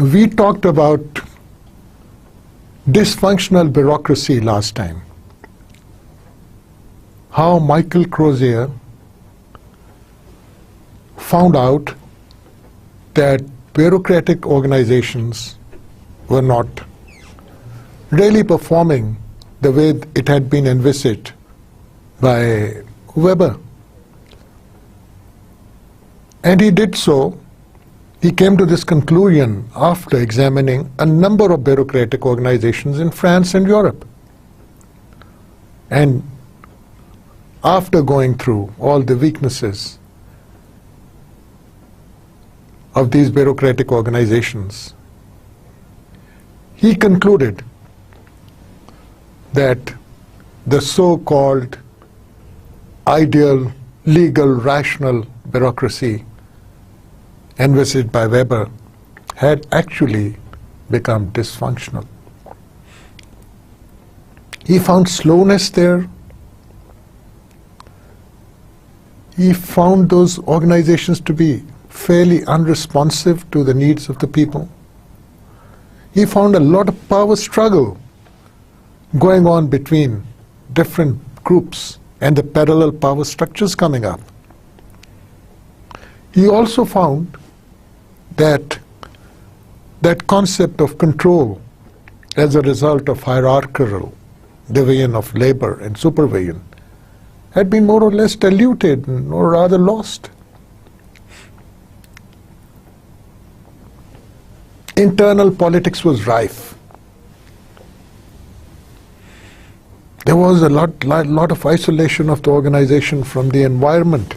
We talked about dysfunctional bureaucracy last time. How Michael Crozier found out that bureaucratic organizations were not really performing the way it had been envisaged by Weber. And he did so. He came to this conclusion after examining a number of bureaucratic organizations in France and Europe. And after going through all the weaknesses of these bureaucratic organizations, he concluded that the so-called ideal, legal, rational bureaucracy envisaged by Weber had actually become dysfunctional. He found slowness there. He found those organizations to be fairly unresponsive to the needs of the people. He found a lot of power struggle going on between different groups and the parallel power structures coming up. He also found that concept of control as a result of hierarchical division of labor and supervision had been more or less diluted or rather lost. Internal politics was rife. There was a lot of isolation of the organization from the environment,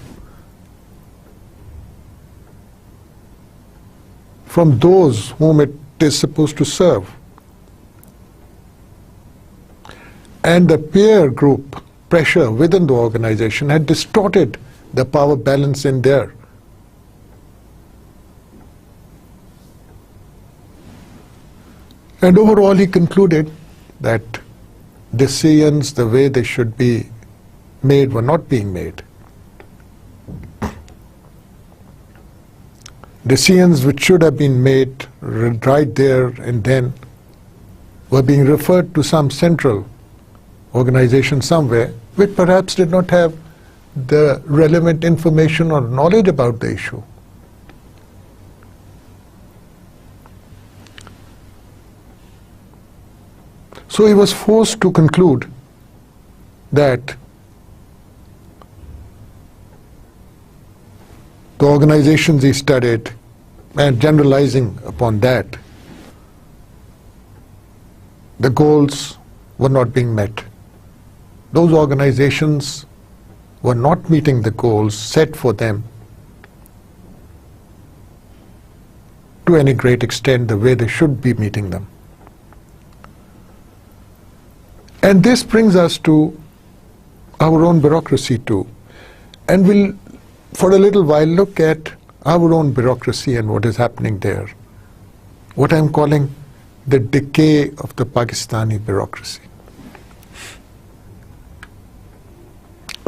from those whom it is supposed to serve. And the peer group pressure within the organization had distorted the power balance in there. And overall he concluded that decisions the way they should be made were not being made. Decisions which should have been made right there and then were being referred to some central organization somewhere which perhaps did not have the relevant information or knowledge about the issue. So he was forced to conclude that the organizations he studied, and generalizing upon that, the goals were not being met. Those organizations were not meeting the goals set for them to any great extent the way they should be meeting them. And this brings us to our own bureaucracy too. And we'll, for a little while, look at our own bureaucracy and what is happening there. What I'm calling the decay of the Pakistani bureaucracy.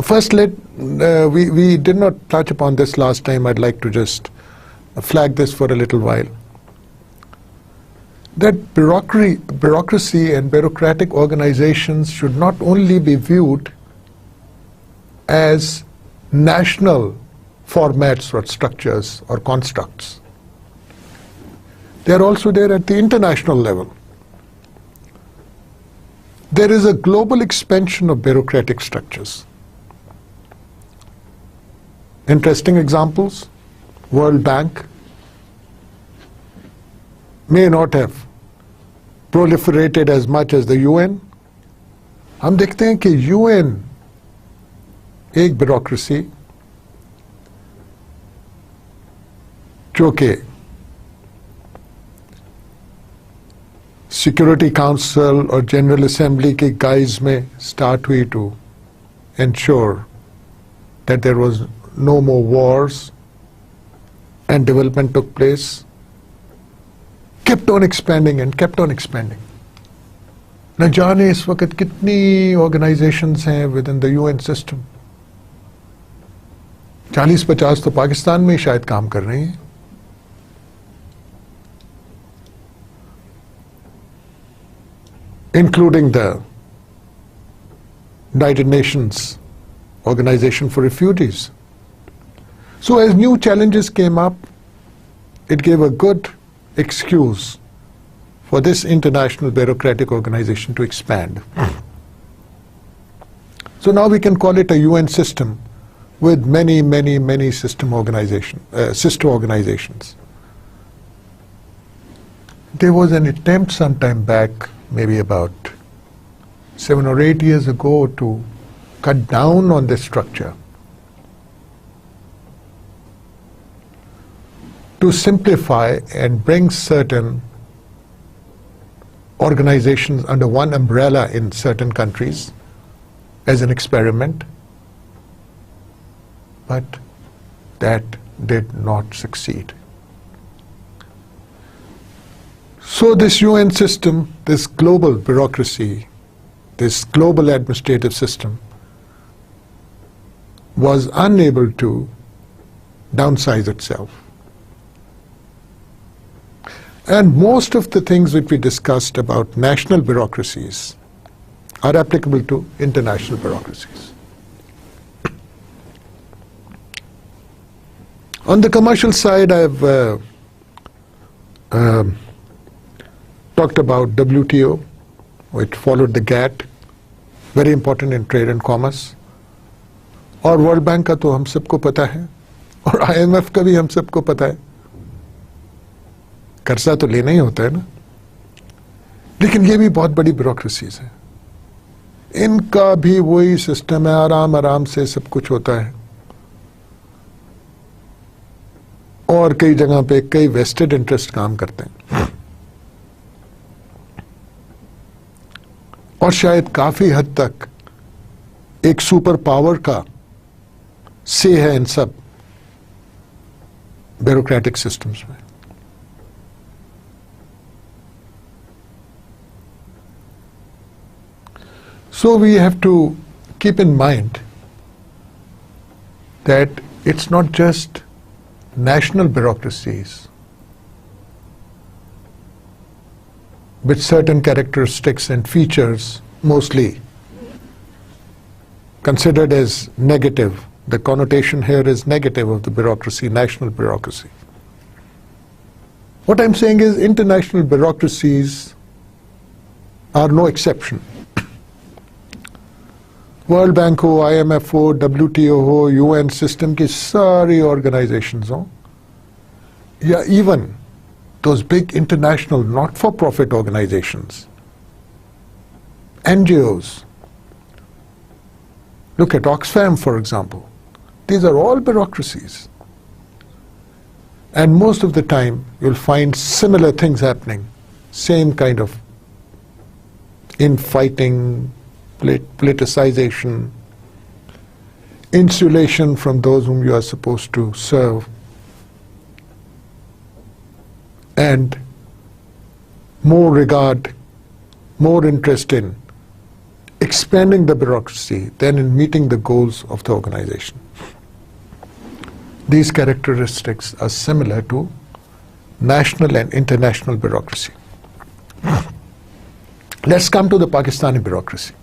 First, we did not touch upon this last time. I'd like to just flag this for a little while. That bureaucracy and bureaucratic organizations should not only be viewed as national formats or structures or constructs. They are also there at the international level. There is a global expansion of bureaucratic structures. Interesting examples: World Bank may not have proliferated as much as the UN. हम देखते हैं कि UN एक bureaucracy जो कि Security Council or General Assembly के guise में start हुई to ensure that there was no more wars and development took place, kept on expanding and kept on expanding. न जाने इस वक्त कितनी organizations हैं within the UN system. 40-50 तो पाकिस्तान में ही शायद काम कर रही हैं. including the United Nations Organization for Refugees. So as new challenges came up, it gave a good excuse for this international bureaucratic organization to expand. So now we can call it a UN system with many, many, many sister organizations. There was an attempt some time back, maybe about 7 or 8 years ago, to cut down on this structure, to simplify and bring certain organizations under one umbrella in certain countries as an experiment, but that did not succeed. So this UN system, this global bureaucracy, this global administrative system was unable to downsize itself. And most of the things which we discussed about national bureaucracies are applicable to international bureaucracies. On the commercial side, I've talked about WTO, which followed the GATT, very important in trade and commerce. और world bank का तो हम सबको पता है, और IMF का भी हम सबको पता है. कर्जा तो लेना ही होता है ना, लेकिन ये भी बहुत बड़ी ब्यूरोक्रेसीज है. इनका भी वही सिस्टम है, आराम आराम से सब कुछ होता है, और कई जगह पे कई वेस्टेड इंटरेस्ट काम करते हैं, और शायद काफी हद तक एक सुपर पावर का से है इन सब ब्यूरोक्रेटिक सिस्टम्स में. So we have to keep in mind that it's not just national bureaucracies with certain characteristics and features, mostly considered as negative. The connotation here is negative of the bureaucracy, national bureaucracy. What I'm saying is international bureaucracies are no exception. World bank हो, IMF हो, WTO हो, UN system की सारी organisations हो, या even those big international not-for-profit organizations, NGOs. Look at Oxfam, for example. These are all bureaucracies. And most of the time, you'll find similar things happening. Same kind of infighting, politicization, insulation from those whom you are supposed to serve, and more regard, more interest in expanding the bureaucracy than in meeting the goals of the organization. These characteristics are similar to national and international bureaucracy. Let's come to the Pakistani bureaucracy.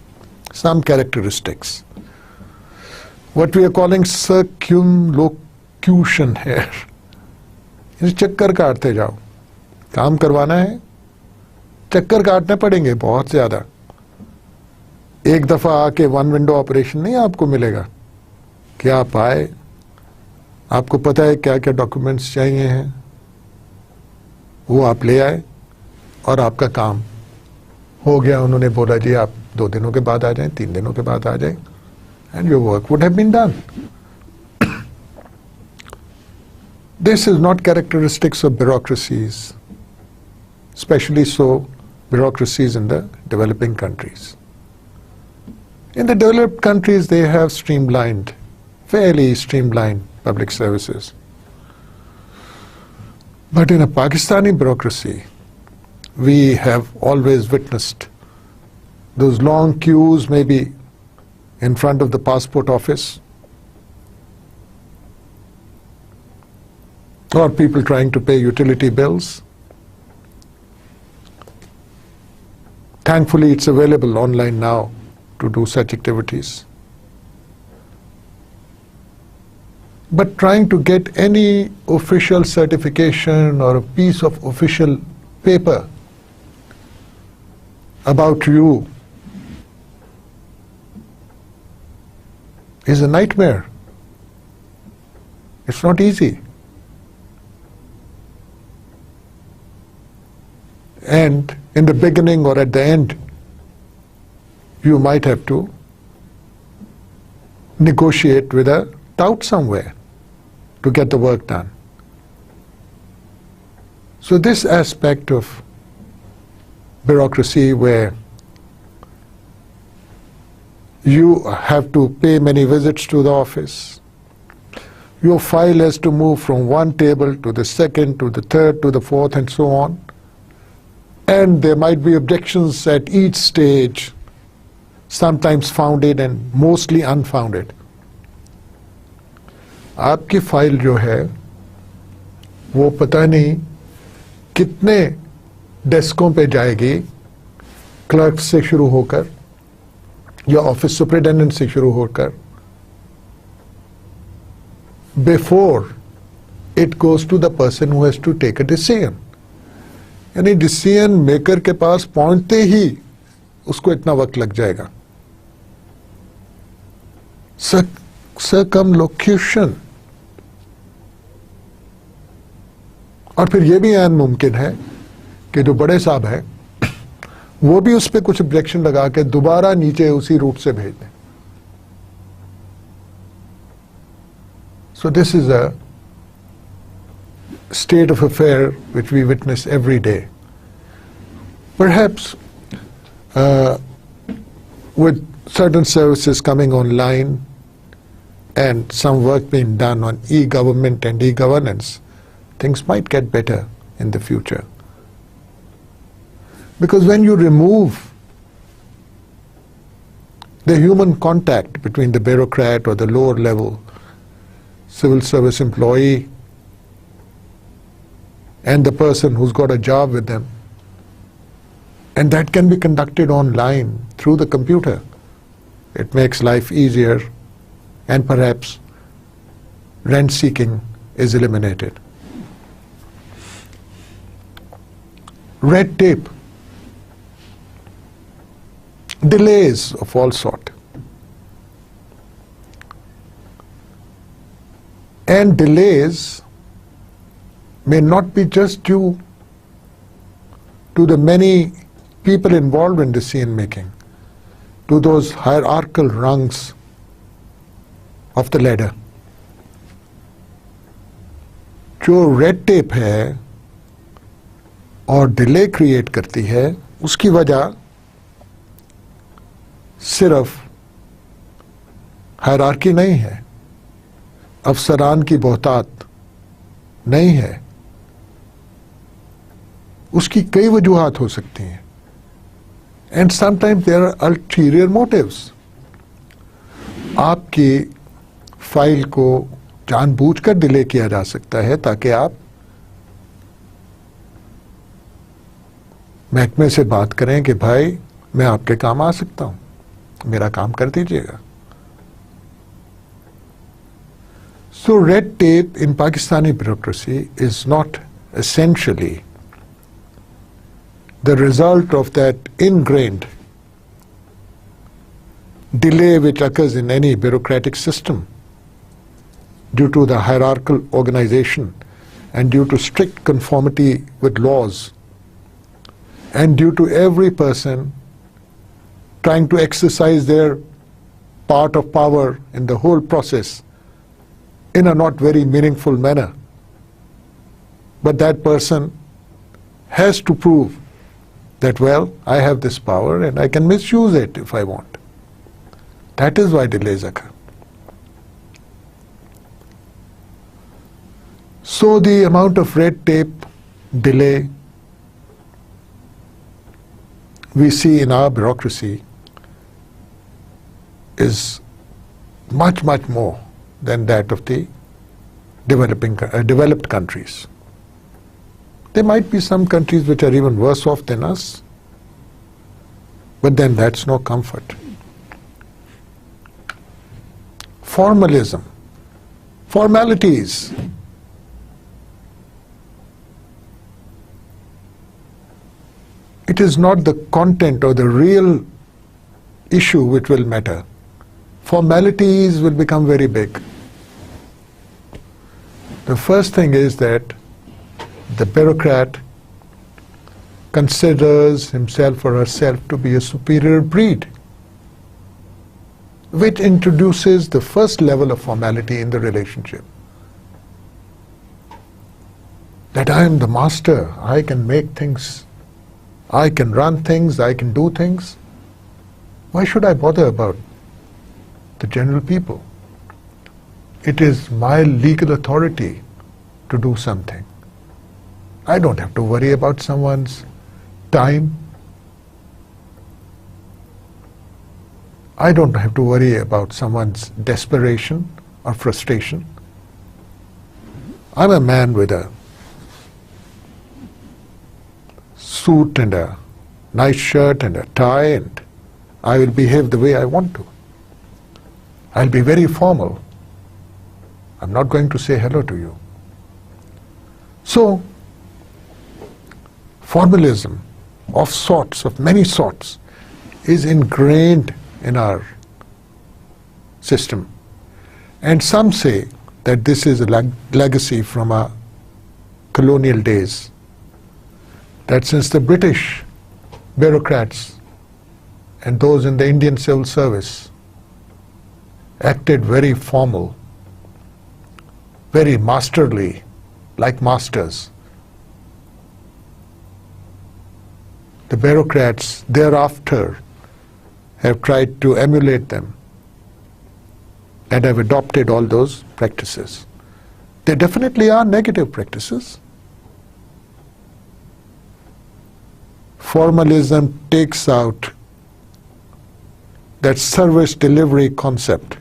Some characteristics. What we are calling circumlocution here. चक्कर काटते जाओ, काम करवाना है, चक्कर काटने पड़ेंगे बहुत ज्यादा. एक दफा आके वन विंडो ऑपरेशन नहीं आपको मिलेगा कि आप आए, आपको पता है क्या क्या डॉक्यूमेंट्स चाहिए हैं, वो आप ले आए और आपका काम हो गया. उन्होंने बोला जी आप 2 दिनों के बाद आ जाएं, 3 दिनों के बाद आ जाएं, and your work would have been done. This is not characteristics of bureaucracies, especially so bureaucracies in the developing countries. In the developed countries, they have streamlined, fairly streamlined public services. But in a Pakistani bureaucracy, we have always witnessed those long queues, maybe in front of the passport office, or people trying to pay utility bills, Thankfully, it's available online now to do such activities. But trying to get any official certification or a piece of official paper about you is a nightmare. It's not easy. And in the beginning or at the end, you might have to negotiate with a tout somewhere to get the work done. So this aspect of bureaucracy where you have to pay many visits to the office, your file has to move from one table to the second, to the third, to the fourth, and so on. And there might be objections at each stage, sometimes founded and mostly unfounded. आपकी file जो है वो पता नहीं कितने डेस्कों पे जाएगी, clerk से शुरू होकर या ऑफिस सुपरिटेंडेंट से शुरू होकर, before it goes to the person who has to take a decision. यानी डिसीजन मेकर के पास पहुंचते ही उसको इतना वक्त लग जाएगा. सर्कमलोक्यूशन. और फिर यह भी ऐन मुमकिन है कि जो बड़े साहब है वो भी उस पर कुछ ऑब्जेक्शन लगा के दोबारा नीचे उसी रूट से भेज दें. So this is a state of affair which we witness every day. Perhaps with certain services coming online and some work being done on e-government and e-governance, things might get better in the future. Because when you remove the human contact between the bureaucrat or the lower level civil service employee and the person who's got a job with them, and that can be conducted online through the computer, it makes life easier, and perhaps rent seeking is eliminated. Red tape, delays of all sort. And delays may not be just due to the many people involved in decision making, to those hierarchical rungs of the ladder. जो red tape है और delay create करती है, उसकी वजह सिर्फ hierarchy नहीं है, अफसरान की बहुतात नहीं है, उसकी कई वजूहात हो सकती हैं. And sometimes there are ulterior motives. आपकी फाइल को जानबूझकर डिले किया जा सकता है ताकि आप महकमे से बात करें कि भाई मैं आपके काम आ सकता हूं, मेरा काम कर दीजिएगा. So red tape in Pakistani bureaucracy is not essentially the result of that ingrained delay which occurs in any bureaucratic system due to the hierarchical organization and due to strict conformity with laws and due to every person trying to exercise their part of power in the whole process in a not very meaningful manner. But that person has to prove that, well, I have this power and I can misuse it if I want. That is why delays occur. So the amount of red tape, delay we see in our bureaucracy is much, much more than that of the developed countries. There might be some countries which are even worse off than us, But then that's no comfort. Formalism, formalities. It is not the content or the real issue which will matter. Formalities will become very big. The first thing is that the bureaucrat considers himself or herself to be a superior breed, which introduces the first level of formality in the relationship. That I am the master, I can make things, I can run things, I can do things. Why should I bother about the general people? It is my legal authority to do something. I don't have to worry about someone's time. I don't have to worry about someone's desperation or frustration. I'm a man with a suit and a nice shirt and a tie, and I will behave the way I want to. I'll be very formal. I'm not going to say hello to you. So, formalism of sorts, of many sorts, is ingrained in our system. And some say that this is a legacy from our colonial days, that since the British bureaucrats and those in the Indian civil service acted very formal, very masterly, like masters, the bureaucrats thereafter have tried to emulate them and have adopted all those practices. There definitely are negative practices. Formalism takes out that service delivery concept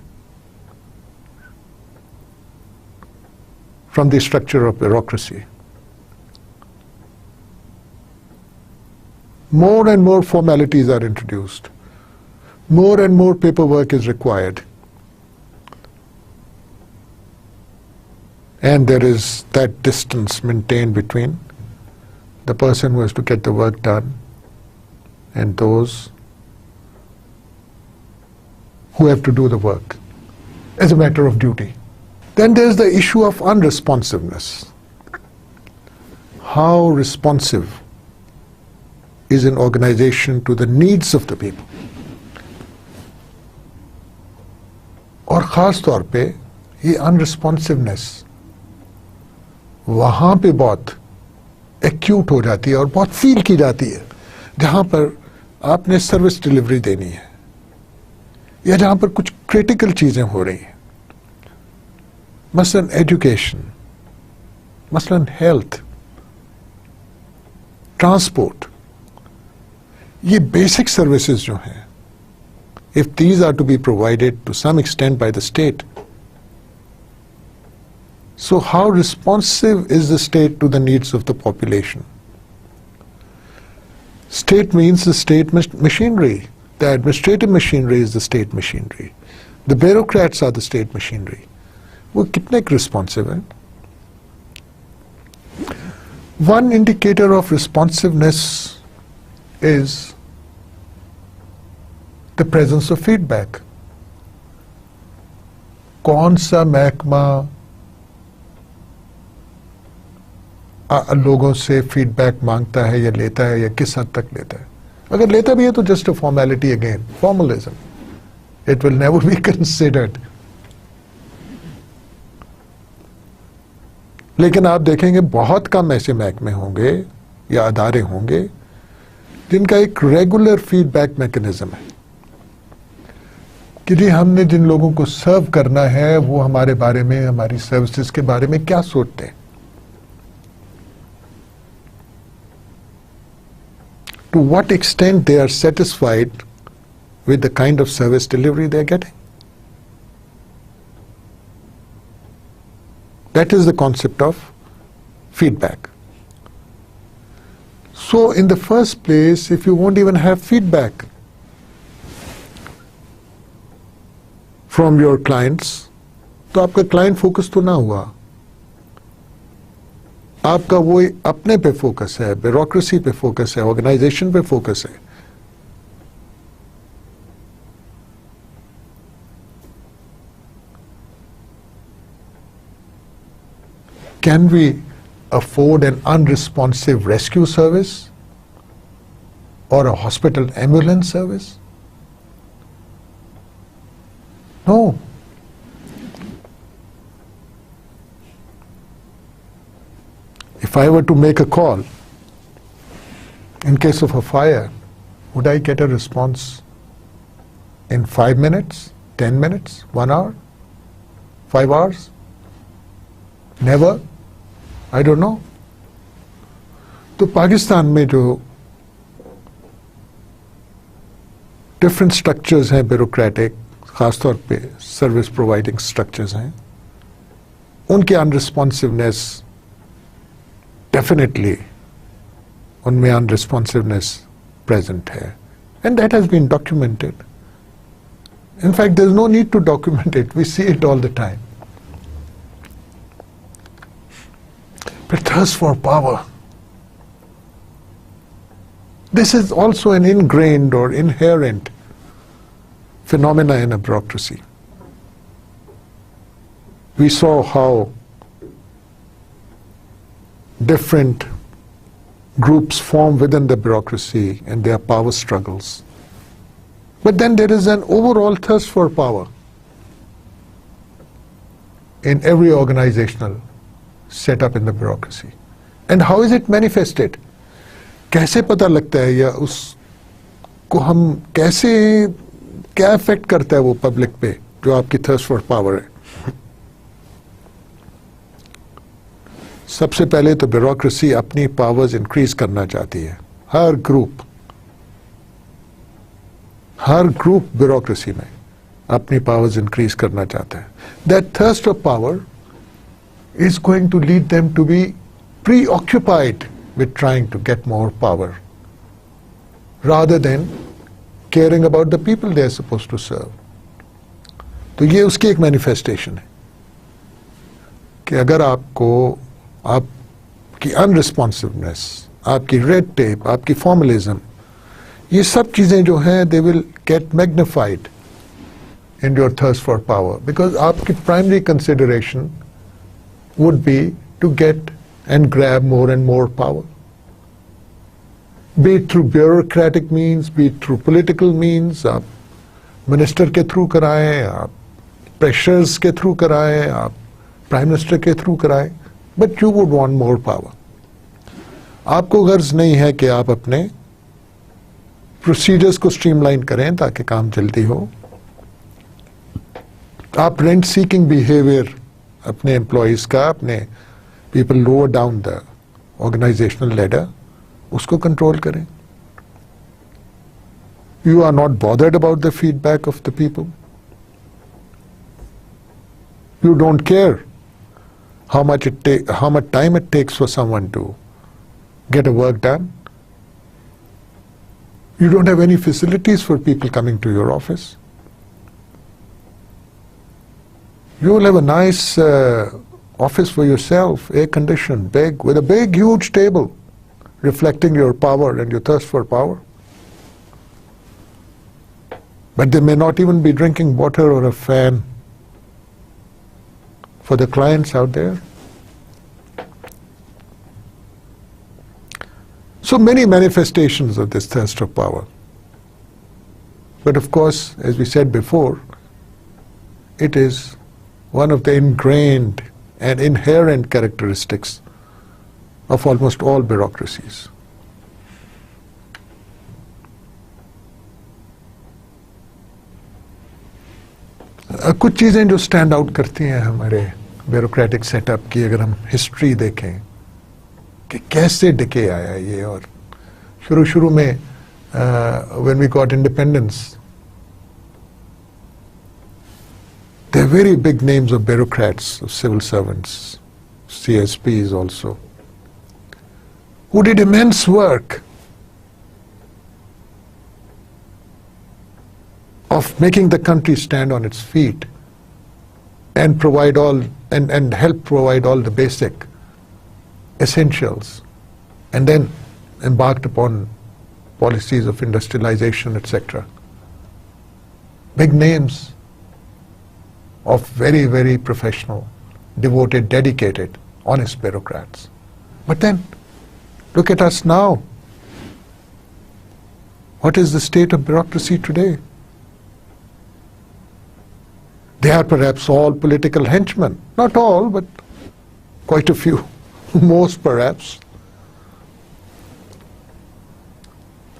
from the structure of bureaucracy. More and more formalities are introduced. More and more paperwork is required. And there is that distance maintained between the person who has to get the work done and those who have to do the work as a matter of duty. Then there's the issue of unresponsiveness. How responsive is an organization to the needs of the people? और ख़ास तौर पे ये unresponsiveness वहाँ पे बहुत acute हो जाती है और बहुत फील की जाती है, जहाँ पर आपने सर्विस डिलीवरी देनी है या जहाँ पर कुछ क्रिटिकल चीज़ें हो रही हैं, मसलन एजुकेशन, मसलन हेल्थ, ट्रांसपोर्ट, ये बेसिक सर्विसेज जो हैं, if these are to be provided to some extent by the state, so how responsive is the state to the needs of the population? State means the state machinery. The administrative machinery is the state machinery. The bureaucrats are the state machinery. वो कितने responsive हैं? One indicator of responsiveness is the presence of feedback. कौन सा महकमा लोगों से feedback मांगता है या लेता है या किस हद तक लेता है? अगर लेता भी है तो just a formality, again formalism, it will never be considered. लेकिन आप देखेंगे बहुत कम ऐसे महकमे होंगे या अदारे होंगे जिनका एक रेगुलर फीडबैक मैकेनिज्म है कि जी हमने जिन लोगों को सर्व करना है वो हमारे बारे में, हमारी सर्विसेज के बारे में क्या सोचते हैं. To what extent they are satisfied with the kind of service delivery they are getting. That is the concept of feedback. So in the first place, if you won't even have feedback, from your clients, तो आपका client focus तो ना हुआ, आपका वो अपने पे focus है, ब्यूरोक्रेसी पे फोकस है, ऑर्गेनाइजेशन पे फोकस है. Can we afford an unresponsive rescue service or a hospital ambulance service? No. If I were to make a call in case of a fire, would I get a response in 5 minutes, 10 minutes, 1 hour, 5 hours? Never. I don't know. तो पाकिस्तान में जो different structures हैं bureaucratic, खासतौर पे service providing structures हैं, उनके unresponsiveness definitely उनमें unresponsiveness present है, and that has been documented. In fact, there is no need to document it. We see it all the time. But thirst for power. This is also an ingrained or inherent phenomena in a bureaucracy. We saw how different groups form within the bureaucracy and their power struggles. But then there is an overall thirst for power in every organizational setup in the bureaucracy. And how is it manifested? कैसे पता लगता है, या उसको हम कैसे, क्या effect करता है वो पब्लिक पे जो आपकी थर्स्ट फॉर पावर है? सबसे पहले तो ब्यूरोक्रेसी अपनी पावर्स इंक्रीज करना चाहती है. हर ग्रुप ब्यूरोक्रेसी में अपनी पावर्स इंक्रीज करना चाहता है. That thirst of power is going to lead them to be preoccupied with trying to get more power rather than caring about the people they are supposed to serve. तो ये उसकी एक manifestation है कि अगर आपको आपकी अनरिस्पॉन्सिवनेस, आपकी रेड टेप, आपकी फॉर्मलिज्म, ये सब चीजें जो हैं they will get magnified in your thirst for power, because आपकी primary consideration would be to get and grab more and more power. Be it through bureaucratic means, be it through political means, आप minister के through कराएं, आप pressures के through कराएं, आप prime minister के through कराएं, but you would want more power. आपको गर्ज नहीं है कि आप अपने प्रोसीजर्स को स्ट्रीमलाइन करें ताकि काम जल्दी हो. आप रेंट सीकिंग बिहेवियर अपने एम्प्लॉयज का, अपने people lower down the organisational ladder, उसको कंट्रोल करें. You are not bothered about the feedback of the people. You don't care how much time it takes for someone to get a work done. You don't have any facilities for people coming to your office. You will have a nice office for yourself, air-conditioned, big, with a big, huge table reflecting your power and your thirst for power. But they may not even be drinking water or a fan for the clients out there. So many manifestations of this thirst of power. But of course, as we said before, it is one of the ingrained and inherent characteristics of almost all bureaucracies. कुछ चीजें जो stand out करती हैं हमारे bureaucratic setup की, अगर हम history देखें कि कैसे डिके आया ये, और शुरू में when we got independence, there are very big names of bureaucrats, of civil servants, CSPs also, who did immense work of making the country stand on its feet and provide all and help provide all the basic essentials, and then embarked upon policies of industrialization, etc. Big names of very, very professional, devoted, dedicated, honest bureaucrats. But then, look at us now. What is the state of bureaucracy today? They are perhaps all political henchmen. Not all, but quite a few. Most perhaps.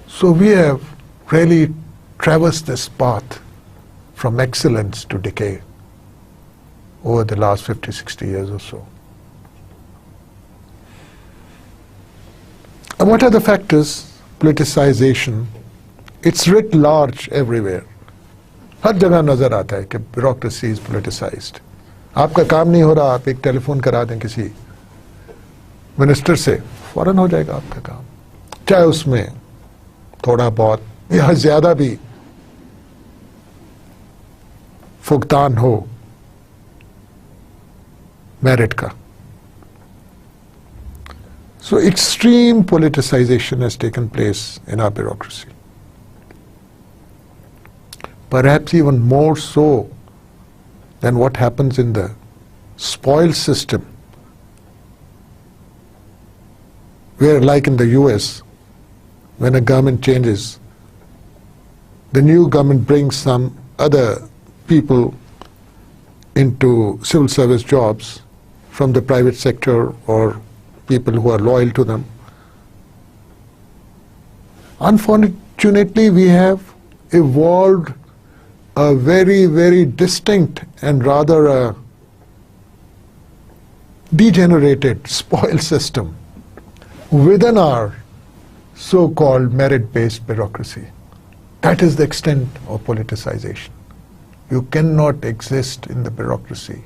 So we have really traversed this path from excellence to decay over the last 50, 60 years or so. And what are the factors? Politicization. It's writ large everywhere. हर जगह नजर आता है कि bureaucracy is politicized. आपका काम नहीं हो रहा, आप एक टेलीफोन करा दें किसी मिनिस्टर से, फौरन हो जाएगा आपका काम, चाहे उसमें थोड़ा बहुत या ज्यादा भी भुगतान हो मेरिट का. So extreme politicization has taken place in our bureaucracy. Perhaps even more so than what happens in the spoil system, where like in the US, when a government changes, the new government brings some other people into civil service jobs from the private sector or people who are loyal to them. Unfortunately, we have evolved a very, very distinct and rather a degenerated spoil system within our so-called merit-based bureaucracy. That is the extent of politicization. You cannot exist in the bureaucracy,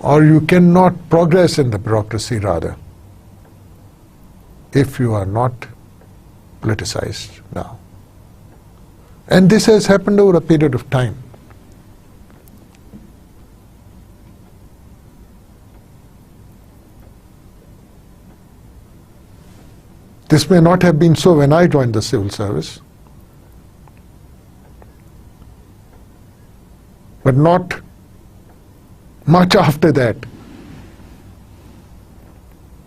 or you cannot progress in the bureaucracy rather, if you are not politicized now. And this has happened over a period of time. This may not have been so when I joined the civil service, but not much after that.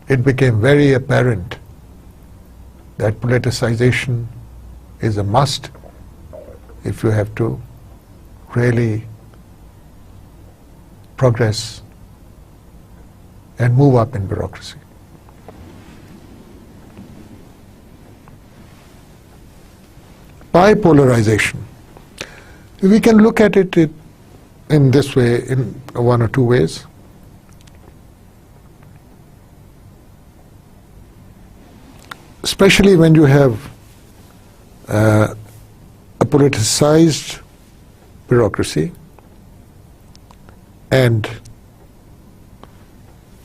It became very apparent that politicization is a must if you have to really progress and move up in bureaucracy. Bipolarization. We can look at it in this way, in one or two ways. Especially when you have a politicized bureaucracy and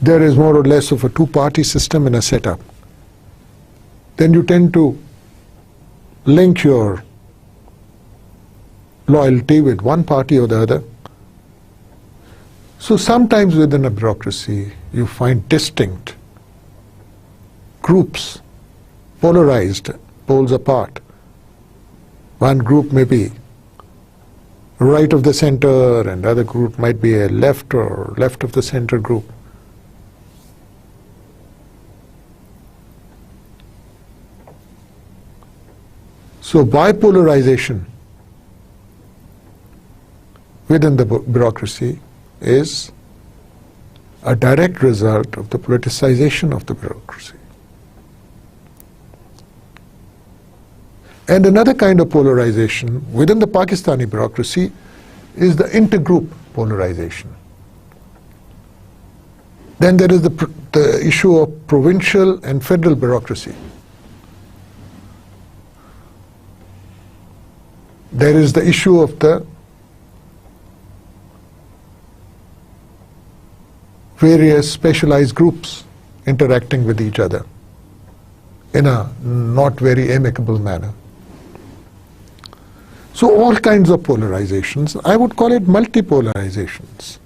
there is more or less of a two-party system in a setup, then you tend to link your loyalty with one party or the other. So sometimes within a bureaucracy you find distinct groups, polarized, poles apart. One group may be right of the center and the other group might be a left or left of the center group. So bipolarization within the bureaucracy is a direct result of the politicization of the bureaucracy. And another kind of polarization within the Pakistani bureaucracy is the intergroup polarization. Then there is the issue of provincial and federal bureaucracy. There is the issue of the various specialized groups interacting with each other in a not very amicable manner. So all kinds of polarizations, I would call it multipolarizations,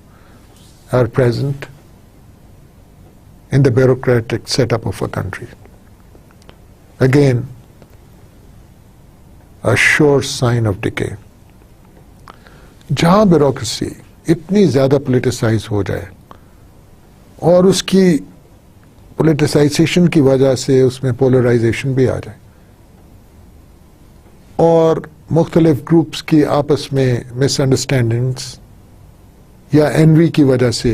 are present in the bureaucratic setup of a country. Again, a sure sign of decay. जहाँ bureaucracy इतनी ज़्यादा politicise हो जाए और उसकी politicisation की वजह से उसमें पोलराइजेशन भी आ जाए और मुख्तलिफ ग्रुप्स की आपस में मिसअंडरस्टैंडिंग्स या एनवी की वजह से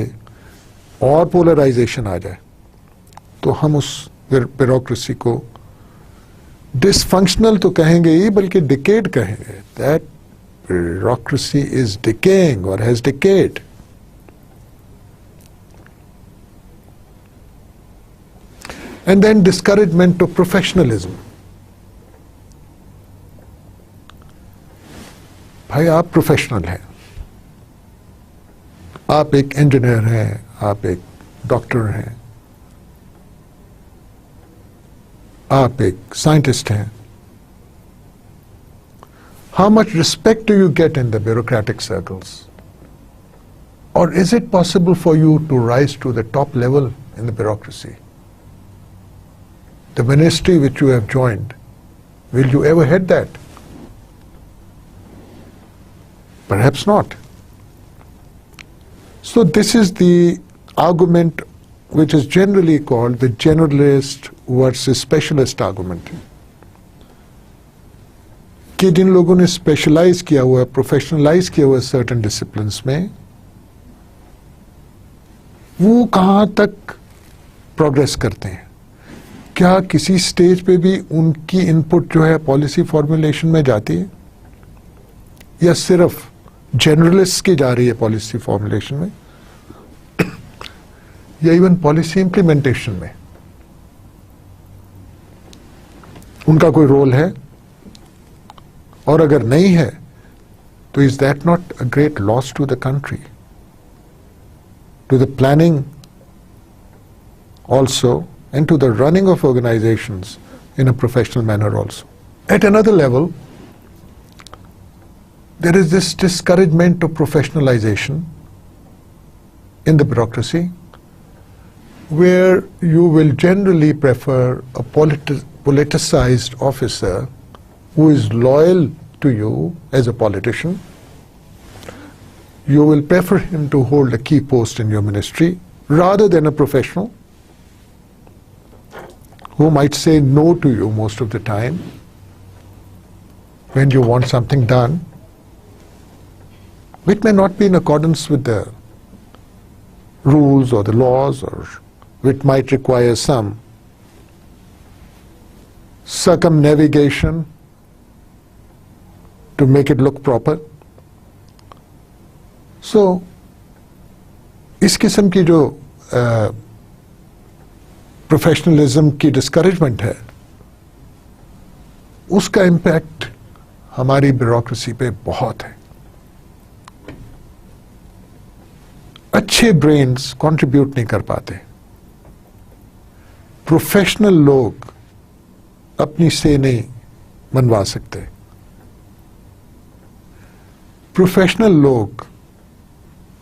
और पोलराइजेशन आ जाए, तो हम उस ब्यूरोक्रेसी को डिसफंक्शनल तो कहेंगे ही, बल्कि डिकेड कहेंगे. That bureaucracy is decaying or has decayed. And then discouragement of professionalism. भाई आप प्रोफेशनल हैं, आप एक इंजीनियर हैं, आप एक डॉक्टर हैं, आप एक साइंटिस्ट हैं. How much respect do you get in the bureaucratic circles? Or is it possible for you to rise to the top level in the bureaucracy? The ministry which you have joined, will you ever hit that? Perhaps not. So this is the argument which is generally called the generalist versus specialist argument. कि जिन लोगों ने specialise किया हुआ है, professionalise किया हुआ है certain disciplines में, वो कहाँ तक प्रोग्रेस करते हैं? क्या किसी स्टेज पे भी उनकी इनपुट जो है पॉलिसी फॉर्मुलेशन में जाती है, या सिर्फ जनरलिस्ट की जा रही है पॉलिसी फॉर्मुलेशन में, या इवन पॉलिसी इंप्लीमेंटेशन में उनका कोई रोल है? और अगर नहीं है तो is that not a great loss to the country, to the planning also, and to the running of organizations in a professional manner also. At another level, there is this discouragement of professionalization in the bureaucracy, where you will generally prefer a politicized officer who is loyal to you as a politician. You will prefer him to hold a key post in your ministry rather than a professional who might say no to you most of the time when you want something done, which may not be in accordance with the rules or the laws, or which might require some circumnavigation to make it look proper. So, इस किस्म की जो professionalism की discouragement है, उसका impact हमारी bureaucracy पे बहुत है. अच्छे ब्रेन्स कंट्रीब्यूट नहीं कर पाते. प्रोफेशनल लोग अपनी से नहीं मनवा सकते. प्रोफेशनल लोग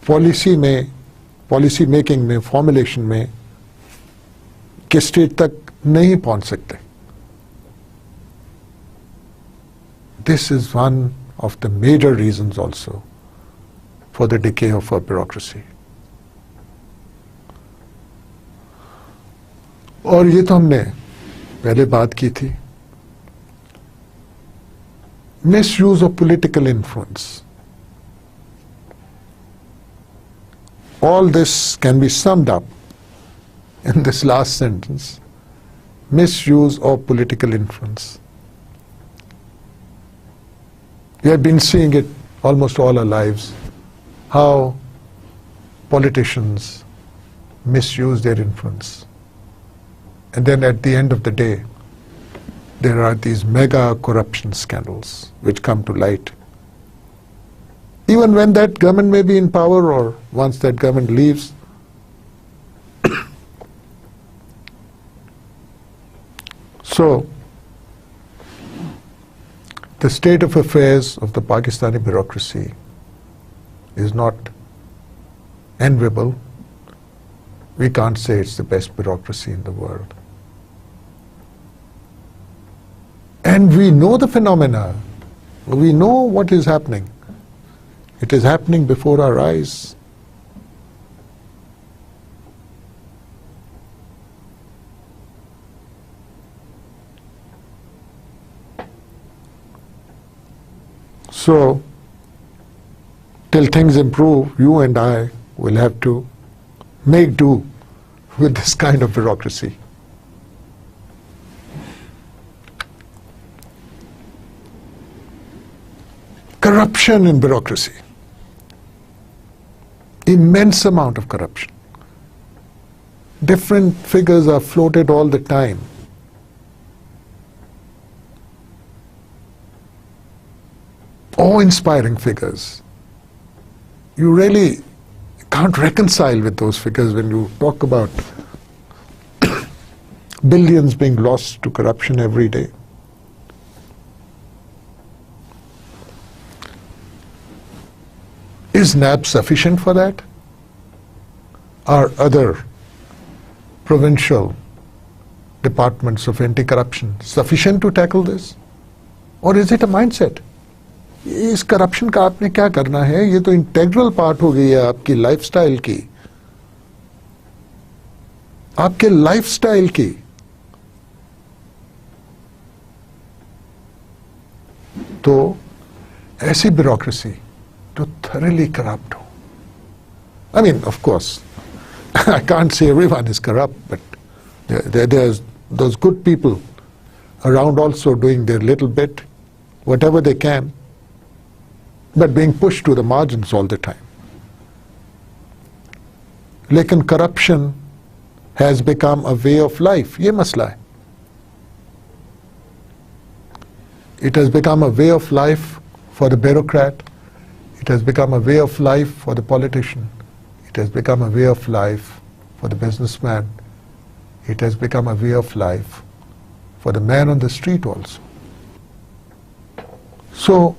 पॉलिसी में, पॉलिसी मेकिंग में, फॉर्मुलेशन में किस स्टेज तक नहीं पहुंच सकते. This is one of the major reasons also for the decay of our bureaucracy. और ये तो हमने पहले बात की थी. Misuse of political influence. All this can be summed up in this last sentence: misuse of political influence. We have been seeing it almost all our lives, how politicians misuse their influence. And then at the end of the day, there are these mega corruption scandals which come to light. Even when that government may be in power, or once that government leaves. So, the state of affairs of the Pakistani bureaucracy is not enviable. We can't say it's the best bureaucracy in the world. And we know the phenomena. We know what is happening. It is happening before our eyes. So, till things improve, you and I will have to make do with this kind of bureaucracy. Corruption in bureaucracy. Immense amount of corruption. Different figures are floated all the time. Awe-inspiring figures. You really can't reconcile with those figures when you talk about billions being lost to corruption every day. Is NAB sufficient for that? Are other provincial departments of anti-corruption sufficient to tackle this? Or is it a mindset? इस corruption का आपने क्या करना है? ये तो integral part हो गई है आपकी लाइफस्टाइल की, आपके लाइफस्टाइल की. तो ऐसी ब्यूरोक्रेसी जो thoroughly corrupt हो. I mean, of course, I can't say everyone is corrupt, but there's those good people around also doing their little bit, whatever they can, but being pushed to the margins all the time. लेकिन corruption has become a way of life. ये मसला है. It has become a way of life for the bureaucrat. It has become a way of life for the politician. It has become a way of life for the businessman. It has become a way of life for the man on the street also. So,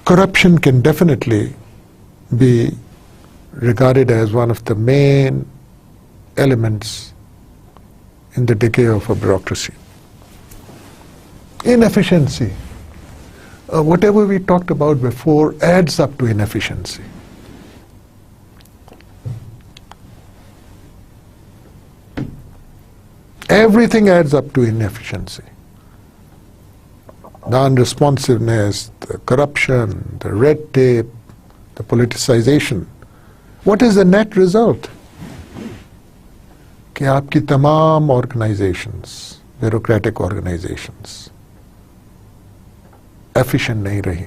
corruption can definitely be regarded as one of the main elements in the decay of a bureaucracy. Inefficiency. Whatever we talked about before adds up to inefficiency. Everything adds up to inefficiency. The unresponsiveness, the corruption, the red tape, the politicization. What is the net result? कि आपकी तमाम organizations, bureaucratic organizations, efficient नहीं रही.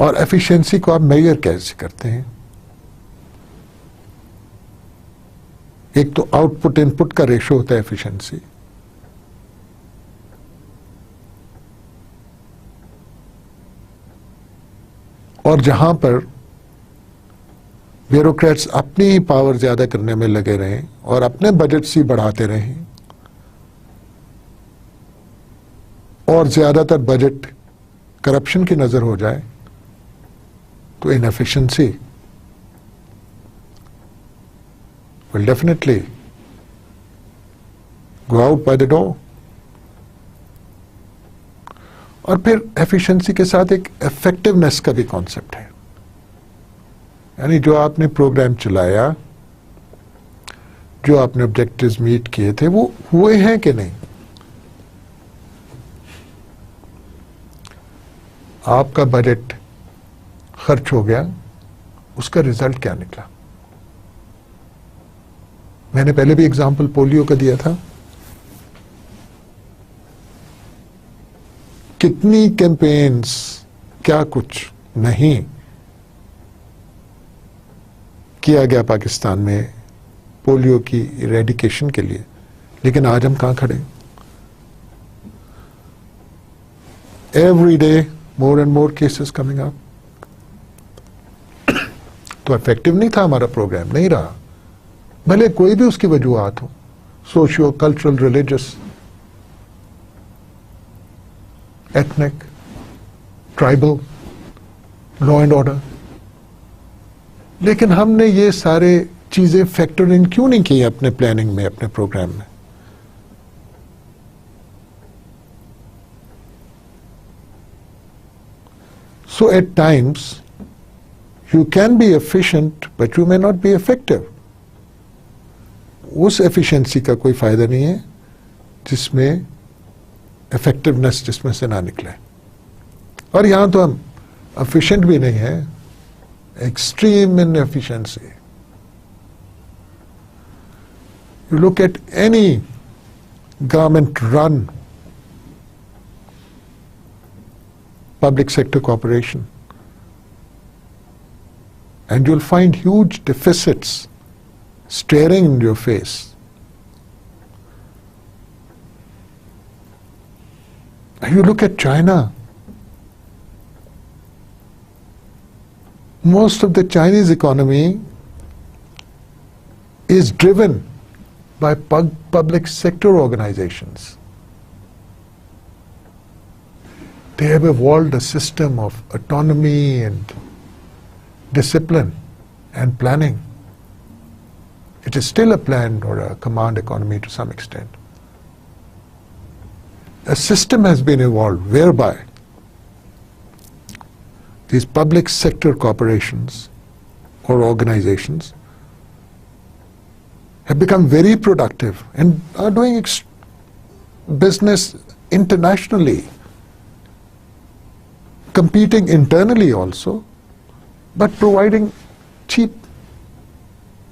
और efficiency को आप measure कैसे करते हैं? एक तो आउटपुट इनपुट का रेशो होता है efficiency. और जहां पर ब्यूरोक्रेट्स अपनी ही पावर ज्यादा करने में लगे रहें और अपने बजट्स ही बढ़ाते रहें और ज्यादातर बजट करप्शन की नजर हो जाए, तो inefficiency will definitely go out by the door. और फिर एफिशिएंसी के साथ एक इफेक्टिवनेस का भी कॉन्सेप्ट है. यानी जो आपने प्रोग्राम चलाया, जो आपने ऑब्जेक्टिव्स मीट किए थे, वो हुए हैं कि नहीं? आपका बजट खर्च हो गया, उसका रिजल्ट क्या निकला? मैंने पहले भी एग्जांपल पोलियो का दिया था. कितनी कैंपेन्स, क्या कुछ नहीं किया गया पाकिस्तान में पोलियो की इरेडिकेशन के लिए, लेकिन आज हम कहां खड़े? Every day more and more cases coming up. तो इफेक्टिव नहीं था हमारा प्रोग्राम, नहीं रहा, भले कोई भी उसकी वजूहात हो. socio-cultural, religious, ethnic, tribal, law and order. लेकिन हमने ये सारे चीजें फैक्टर इन क्यों नहीं की अपने प्लानिंग में, अपने प्रोग्राम में? So at times you can be efficient but you may not be effective. उस efficiency का कोई फायदा नहीं है जिसमें effectiveness जिसमें से ना निकले. और यहाँ तो हम efficient भी नहीं है, extreme inefficiency. You look at any government-run public sector corporation, and you'll find huge deficits staring in your face. You look at China. Most of the Chinese economy is driven by public sector organizations. They have evolved a system of autonomy and discipline and planning. It is still a planned or a command economy to some extent. A system has been evolved whereby these public sector corporations or organizations have become very productive and are doing business internationally, competing internally also, but providing cheap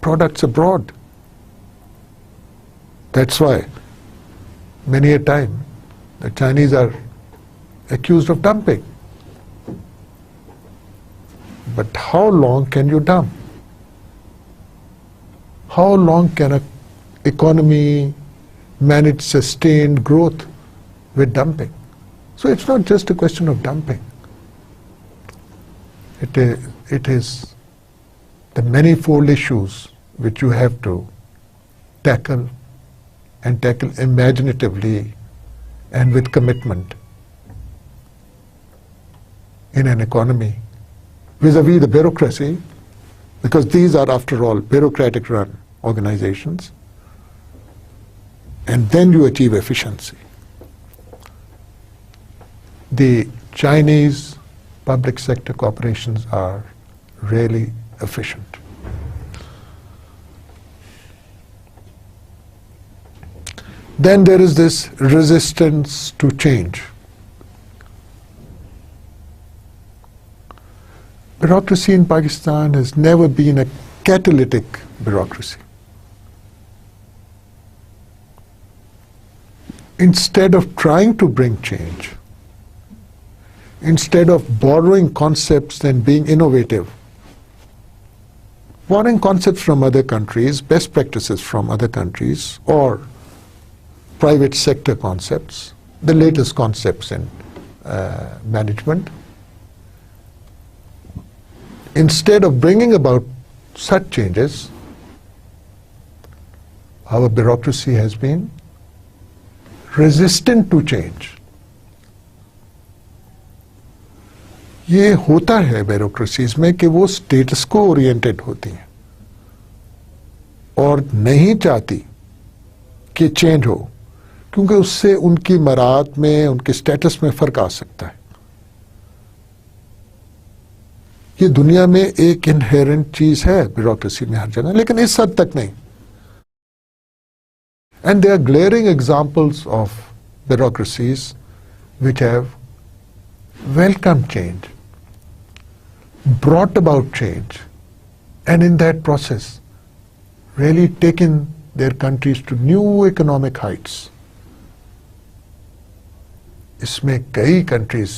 products abroad. That's why many a time the Chinese are accused of dumping. But how long can you dump? How long can an economy manage sustained growth with dumping? So it's not just a question of dumping. It is the manifold issues which you have to tackle, and tackle imaginatively and with commitment in an economy vis-a-vis the bureaucracy, because these are after all bureaucratic run organizations, and then you achieve efficiency. The Chinese public sector corporations are really efficient. Then there is this resistance to change. Bureaucracy in Pakistan has never been a catalytic bureaucracy. Instead of trying to bring change, instead of borrowing concepts and being innovative, borrowing concepts from other countries, best practices from other countries, or private sector concepts, the latest concepts in management, instead of bringing about such changes, our bureaucracy has been resistant to change. ये होता है bureaucracies में कि वो status को oriented होती हैं और नहीं चाहती कि चेंज हो, क्योंकि उससे उनकी मराद में, उनके स्टेटस में फर्क आ सकता है. ये दुनिया में एक इनहेरेंट चीज है ब्यूरोक्रेसी में हर जगह, लेकिन इस हद तक नहीं. And there are glaring examples of bureaucracies which have welcomed change, brought about change, and in that process really taken their countries to new economic heights. इसमें कई कंट्रीज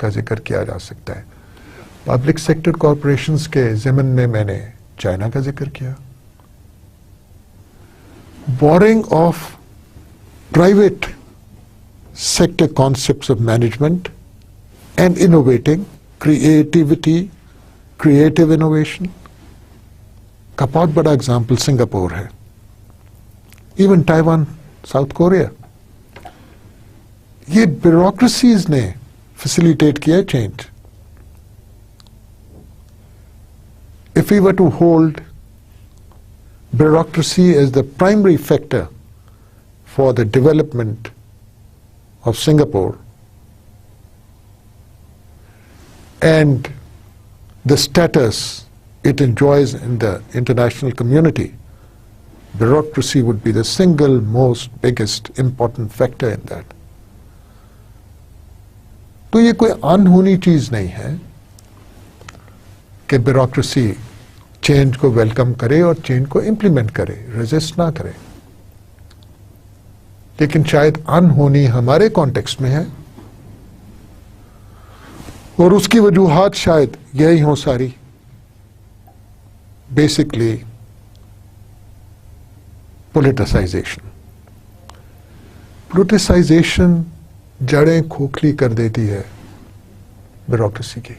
का जिक्र किया जा सकता है. पब्लिक सेक्टर कॉरपोरेशंस के ज़िमन में मैंने चाइना का जिक्र किया. Borrowing of private sector concepts of management and innovating, creative innovation का बहुत बड़ा एग्जाम्पल सिंगापुर है. Even Taiwan, South Korea. ये bureaucracies ने facilitate किया change. If we were to hold bureaucracy as the primary factor for the development of Singapore and the status it enjoys in the international community, bureaucracy would be the single most biggest important factor in that. तो ये कोई अनहोनी चीज नहीं है कि bureaucracy change को welcome करे और चेंज को इम्प्लीमेंट करे, रेजिस्ट ना करे। लेकिन शायद अनहोनी हमारे कॉन्टेक्स्ट में है और उसकी वजूहात शायद यही हो सारी। Basically politicisation. पोलिटिसाइजेशन जड़ें खोखली कर देती है ब्यूरोक्रेसी की।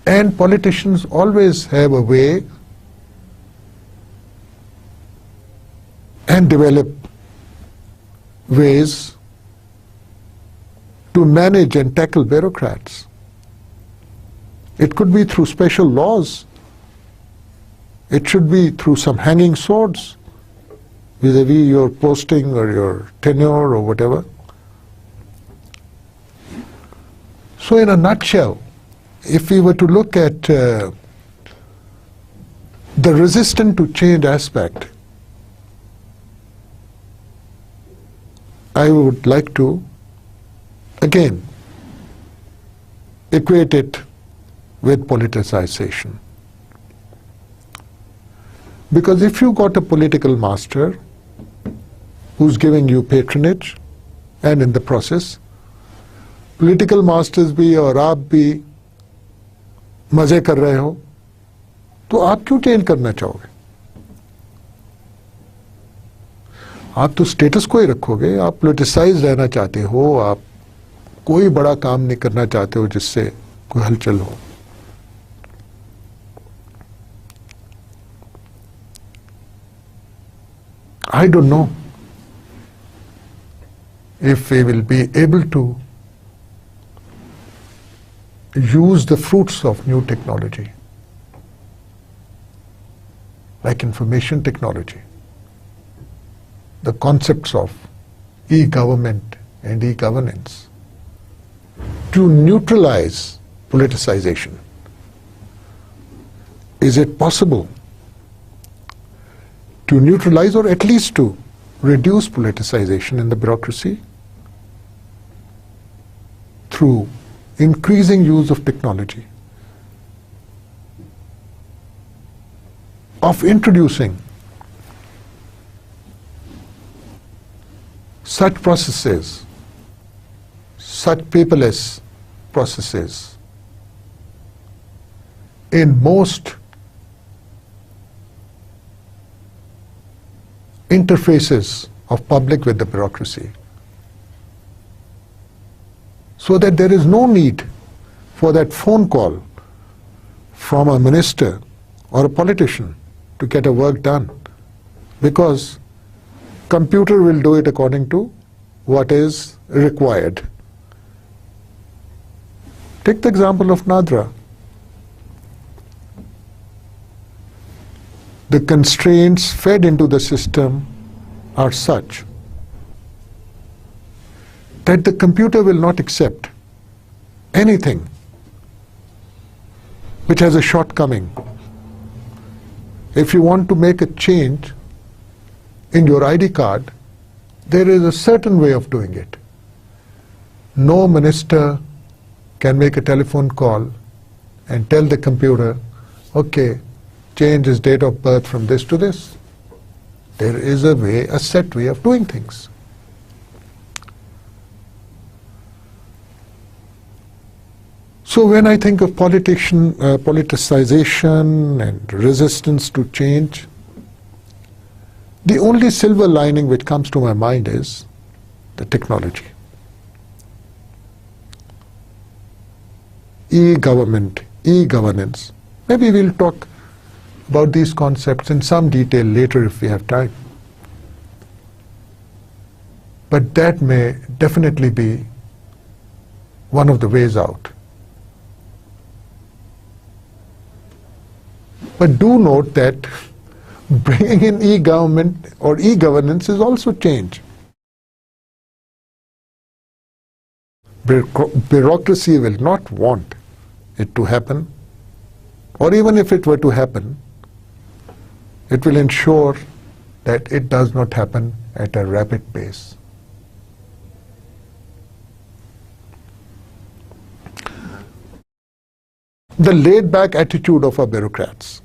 And politicians always have a way and develop ways to manage and tackle bureaucrats. It could be through special laws. It should be through some hanging swords vis-a-vis your posting or your tenure or whatever. So in a nutshell, if we were to look at the resistant to change aspect, I would like to again equate it with politicization. Because if you got a political master who's giving you patronage, and in the process political masters भी और आप भी मजे कर रहे हो, तो आप क्यों चेंज करना चाहोगे? आप तो स्टेटस को ही रखोगे। आप पोलिटिसाइज रहना चाहते हो, आप कोई बड़ा काम नहीं करना चाहते हो जिससे कोई हलचल हो। I don't know if we will be able to use the fruits of new technology, like information technology, the concepts of e-government and e-governance, to neutralize politicization. Is it possible to neutralize or at least to reduce politicization in the bureaucracy through increasing use of technology, of introducing such processes, such paperless processes in most interfaces of public with the bureaucracy, so that there is no need for that phone call from a minister or a politician to get a work done, because computer will do it according to what is required. Take the example of Nadra. The constraints fed into the system are such that the computer will not accept anything which has a shortcoming. If you want to make a change in your ID card, there is a certain way of doing it. No minister can make a telephone call and tell the computer, okay, change his date of birth from this to this. There is a way, a set way of doing things. So when I think of politicization and resistance to change, the only silver lining which comes to my mind is the technology. E-government, e-governance. Maybe we'll talk about these concepts in some detail later if we have time. But that may definitely be one of the ways out. But do note that bringing in e-government or e-governance is also change. Bureaucracy will not want it to happen, or even if it were to happen, it will ensure that it does not happen at a rapid pace. The laid-back attitude of our bureaucrats.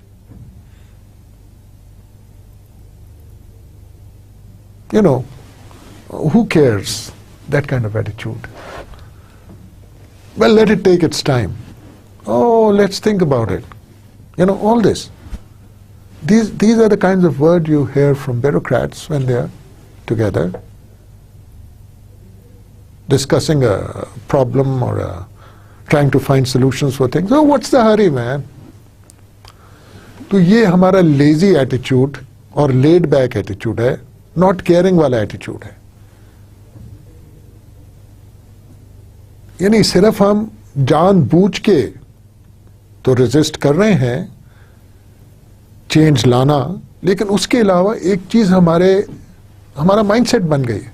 You know, who cares? That kind of attitude. Well, let it take its time. Oh, let's think about it. You know, all this. These are the kinds of words you hear from bureaucrats when they're together discussing a problem or trying to find solutions for things. Oh, what's the hurry, man? तो ये हमारा lazy attitude और laid back attitude है, not caring वाला attitude है. यानी सिर्फ हम जानबूझ के तो रेजिस्ट कर रहे हैं चेंज लाना, लेकिन उसके अलावा एक चीज हमारा माइंडसेट बन गई है.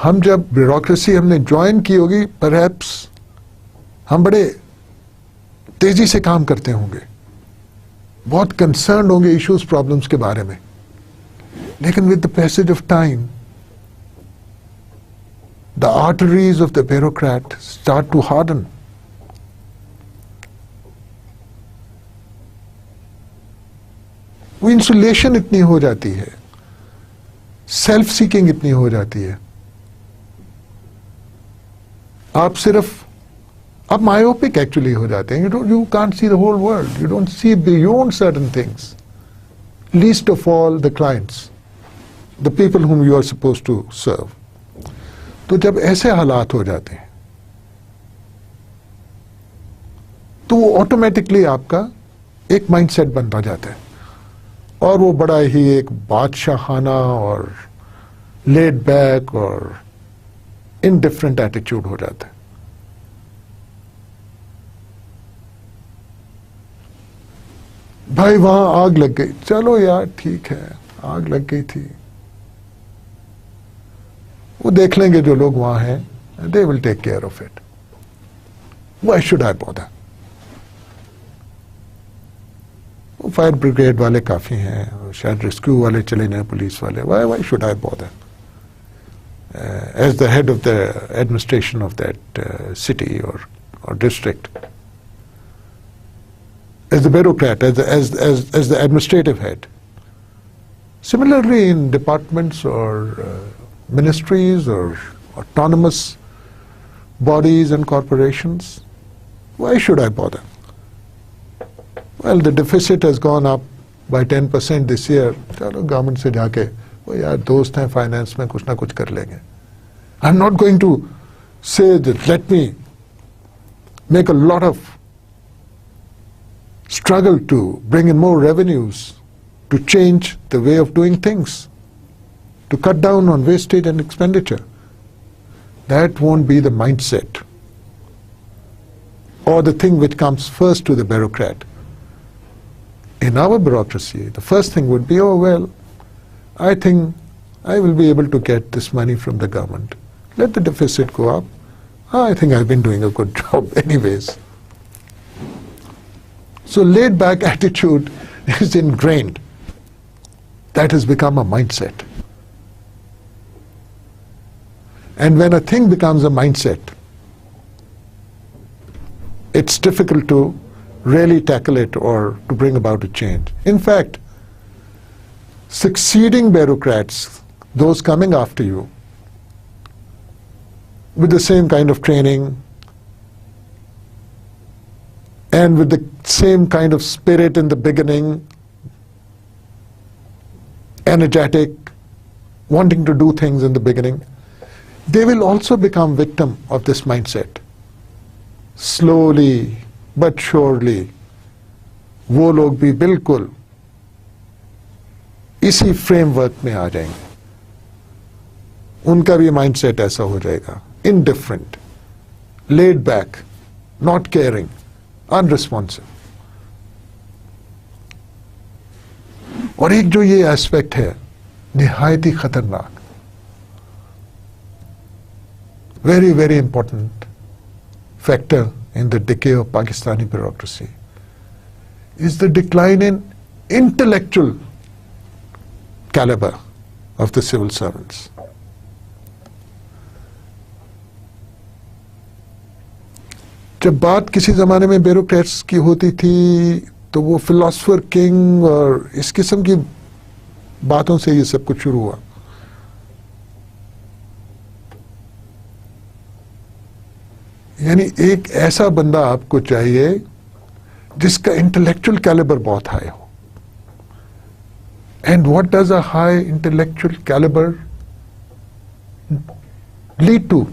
हम जब ब्यूरोक्रेसी हमने ज्वाइन की होगी, परहैप्स हम बड़े तेजी से काम करते होंगे, बहुत कंसर्न होंगे इश्यूज प्रॉब्लम्स के बारे में, लेकिन with the passage of time the arteries of the bureaucrat start to harden. वो इंसुलेशन इतनी हो जाती है, सेल्फ सीकिंग इतनी हो जाती है, आप मायोपिक एक्चुअली हो जाते हैं. You can't see the whole world. You don't see beyond certain things. Least of all the clients, the people whom you are supposed to serve. तो जब ऐसे हालात हो जाते हैं तो वो ऑटोमेटिकली आपका एक माइंडसेट बनता जाता है और वो बड़ा ही एक बादशाहाना और लेड बैक और इनडिफरेंट एटीट्यूड हो जाता है. भाई वहां आग लग गई, चलो यार ठीक है, आग लग गई थी, वो देख लेंगे जो लोग वहां हैं, they will take care of it. Why should I bother? वो फायर ब्रिगेड वाले काफी हैं, शायद रेस्क्यू वाले चले जाएं, पुलिस वाले. Why should I bother? As the head of the administration of that city or district, as the bureaucrat, as the administrative head. Similarly, in departments or ministries or autonomous bodies and corporations, why should I bother? Well, the deficit has gone up by 10% this year. चलो government से जाके वो यार दोस्त हैं finance में, कुछ ना कुछ कर लेंगे. I'm not going to say that let me make a lot of struggle to bring in more revenues to change the way of doing things, to cut down on wastage and expenditure. That won't be the mindset or the thing which comes first to the bureaucrat. In our bureaucracy, the first thing would be, oh well, I think I will be able to get this money from the government. Let the deficit go up. I think I've been doing a good job anyways. So laid back attitude is ingrained. That has become a mindset. And when a thing becomes a mindset, it's difficult to really tackle it or to bring about a change. In fact, succeeding bureaucrats, those coming after you, with the same kind of training and with the same kind of spirit in the beginning, energetic, wanting to do things in the beginning, they will also become victim of this mindset. slowly but surely वो लोग भी बिल्कुल इसी framework में आ जाएंगे. उनका भी mindset ऐसा हो जाएगा, indifferent, laid back, not caring, unresponsive. और एक जो ये एस्पेक्ट है निहायत ही खतरनाक, very, very important factor in the decay of Pakistani bureaucracy is the decline in intellectual caliber of the civil servants. जब बात किसी ज़माने में ब्यूरोक्रेट्स की होती थी तो वो फिलोसफर किंग और इस किस्म की बातों से ये सब कुछ शुरू हुआ. यानी एक ऐसा बंदा आपको चाहिए जिसका इंटेलेक्चुअल कैलिबर बहुत हाई हो. And what does a high intellectual calibre lead to?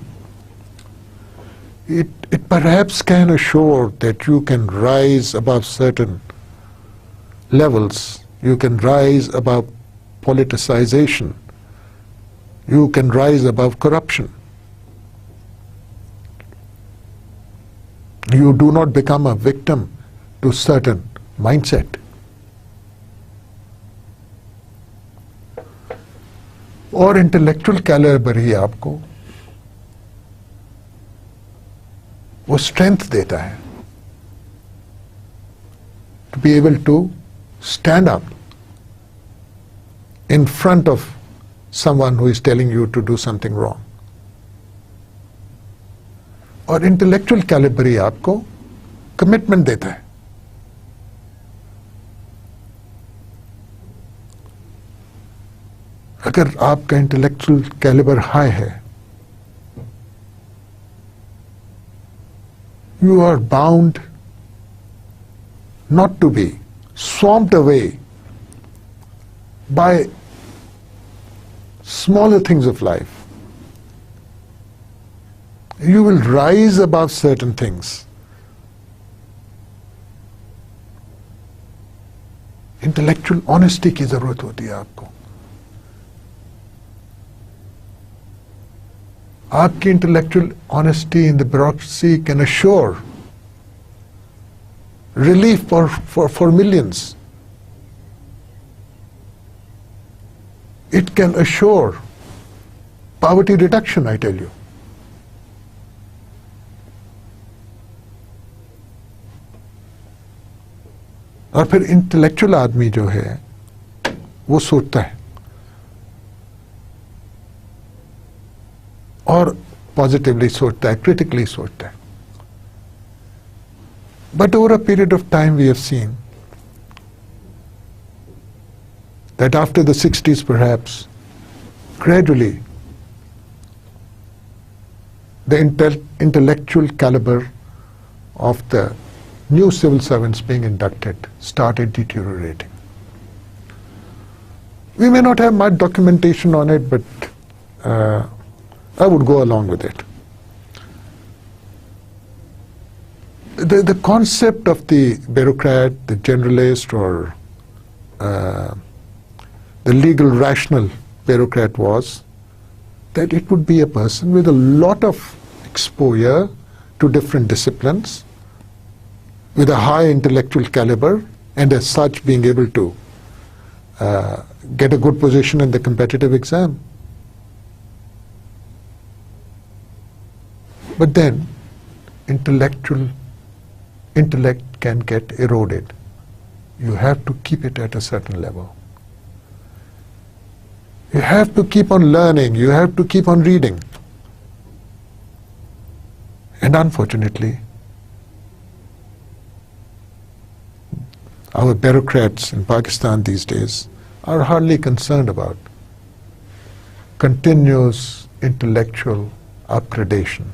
It perhaps can assure that you can rise above certain levels. You can rise above politicization. You can rise above corruption. You do not become a victim to certain mindset. और intellectual calibre ही आपको वो strength देता है to be able to stand up in front of someone who is telling you to do something wrong. और intellectual calibre ही आपको commitment देता है. अगर आपका इंटेलेक्चुअल कैलिबर हाई है, you are bound not to be swamped away by smaller things of life. You will rise above certain things. Intellectual honesty की जरूरत होती है आपको. आपकी intellectual honesty in the bureaucracy can assure relief for millions. It can assure poverty reduction, I tell you. और फिर intellectual आदमी जो है वो सोचता है और पॉजिटिवली सोचता है, क्रिटिकली सोचता है. But over a period of time we have seen that after the 60s perhaps, gradually the intellectual caliber of the new civil servants being inducted started deteriorating. We may not have much documentation on it, but I would go along with it. The concept of the bureaucrat, the generalist, or the legal rational bureaucrat was that it would be a person with a lot of exposure to different disciplines, with a high intellectual caliber, and as such being able to get a good position in the competitive exam. But then intellect can get eroded. You have to keep it at a certain level. You have to keep on learning, you have to keep on reading. And unfortunately, our bureaucrats in Pakistan these days are hardly concerned about continuous intellectual upgradation.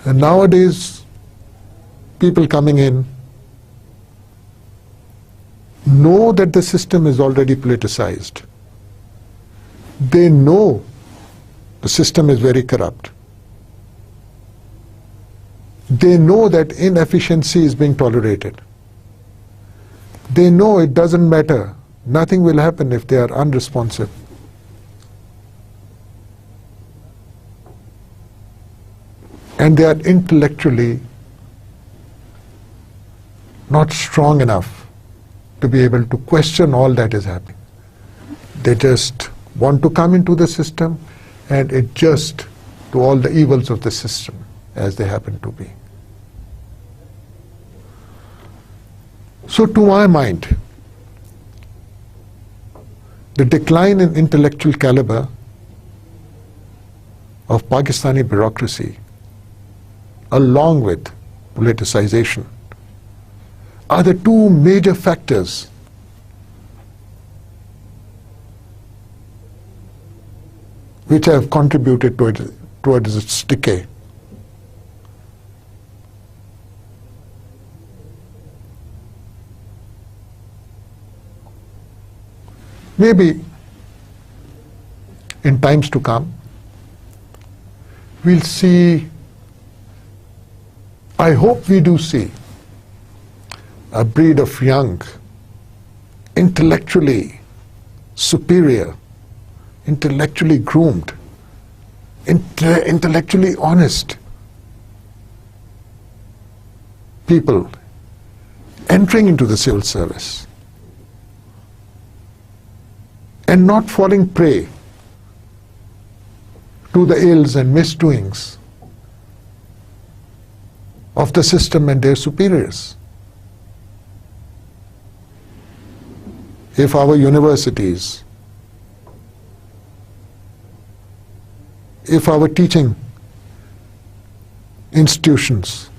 And nowadays, people coming in know that the system is already politicized. They know The system is very corrupt. They know that inefficiency is being tolerated. They know it doesn't matter. Nothing will happen if they are unresponsive. And they are intellectually not strong enough to be able to question all that is happening. They just want to come into the system and adjust to all the evils of the system as they happen to be. So to my mind, the decline in intellectual caliber of Pakistani bureaucracy, along with politicization, are the two major factors which have contributed towards its decay. Maybe in times to come, we'll see, I hope we do see, a breed of young, intellectually superior, intellectually groomed, intellectually honest people entering into the civil service and not falling prey to the ills and misdoings of the system and their superiors. If our universities, if our teaching institutions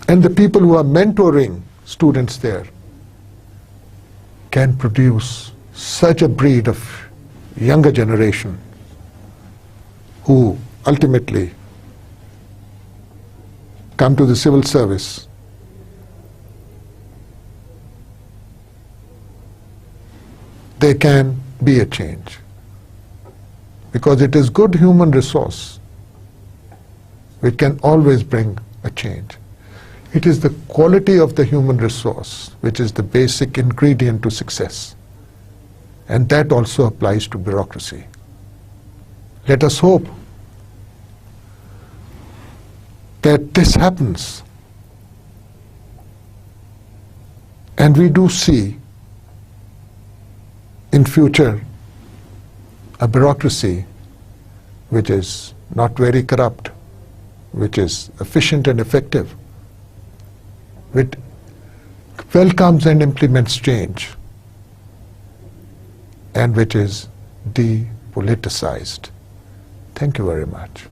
and the people who are mentoring students there can produce such a breed of younger generation who ultimately come to the civil service, there can be a change. Because it is good human resource which can always bring a change. It is the quality of the human resource which is the basic ingredient to success. And that also applies to bureaucracy. Let us hope that this happens. And we do see in future a bureaucracy which is not very corrupt, which is efficient and effective, which welcomes and implements change, and which is depoliticized. Thank you very much.